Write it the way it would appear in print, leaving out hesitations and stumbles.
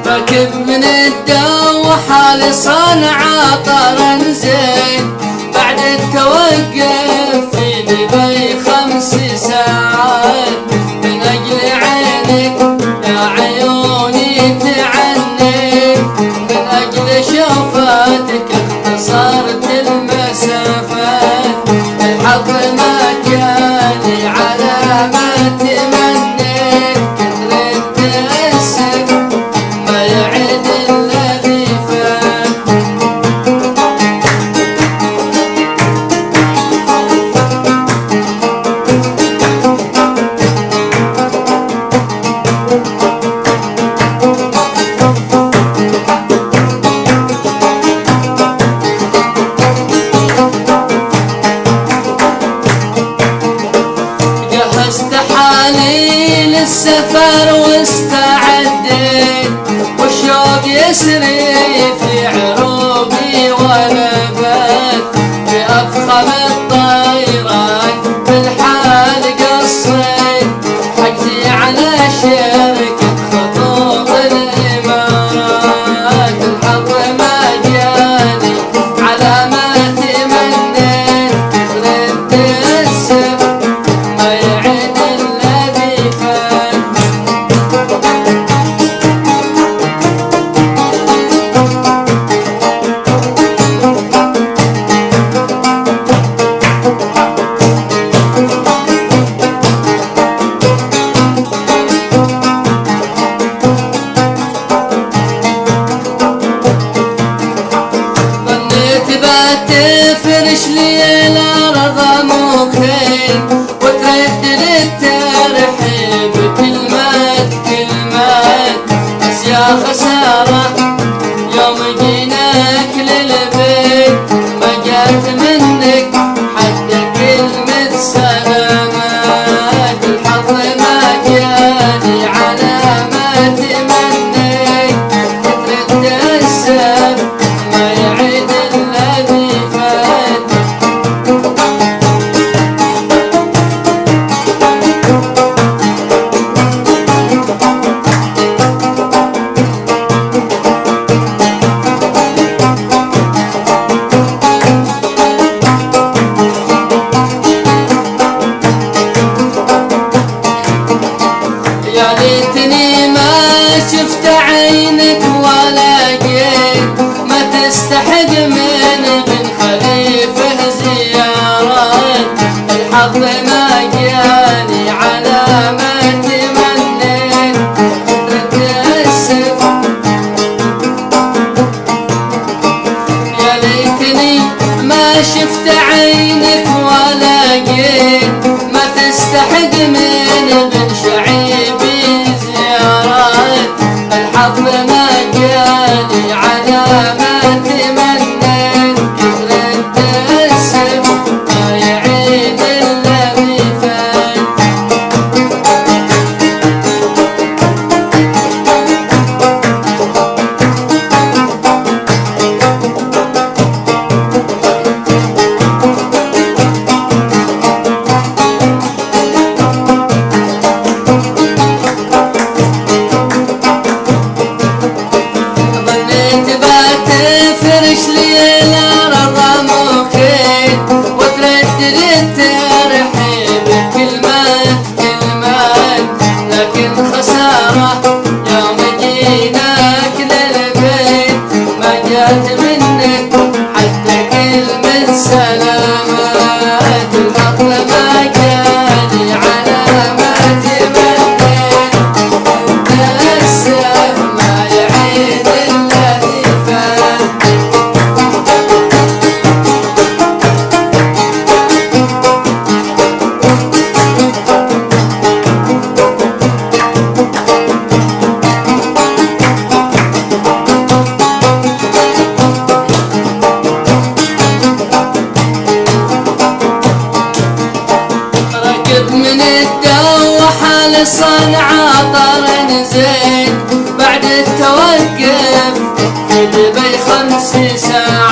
ركب من الدوحة لصنعاء طرا زين، بعد التوقف في دبي 5 ساعات، من أجل عينك يا عيوني تعنيت، من أجل شوفتك اختصرت المسافات، الحظ ما جاني على ما تمنيت، كثر التأسف ما يعد الذي فات. جهزت حالي للسفر واستعديت، والشوق يسري في عروقي ونبات، بأفخم الطيران في الحال قصيت، حجزي على شركة خطوط الإمارات، الحظ ما جاني على ما تمنيت، كثر التأسف ما يعد الذي فات. تفرش لي الأرض مخيل، وتردد الترحيب كلمات كلمات، بس يا خسارة يوم جيناك للبيت ما جات منك حتى كلمة سلامات، الحظ ما جاني على ما تمنيت، كثر التأسف ما يعد الذي فات. يا ليتني ما شفت عينك ولا جيت، ما تستحق من بن خليفة زيارات، الحظ ما جاني على ما تمنيت، تتأسف يا ليتني ما شفت عينك ولا جيت، ما تستحق من بن شعيبي زيارات، الحظ ما جاني على ما تمنيت، كثر التأسف ما يعيد الذي فات. تفرش لي الأرض مخيل، وتردد الترحيب كلمات كلمات، لكن خسارة يوم جيناك للبيت ما جات منك حتى كلمة سلامات، الحظ ما جاني على ما تمنيت، تأسف ما يعيد الذي فات. ركب من الدوحة لصنعاء طرا زين، بعد التوقف في دبي 5 ساعات.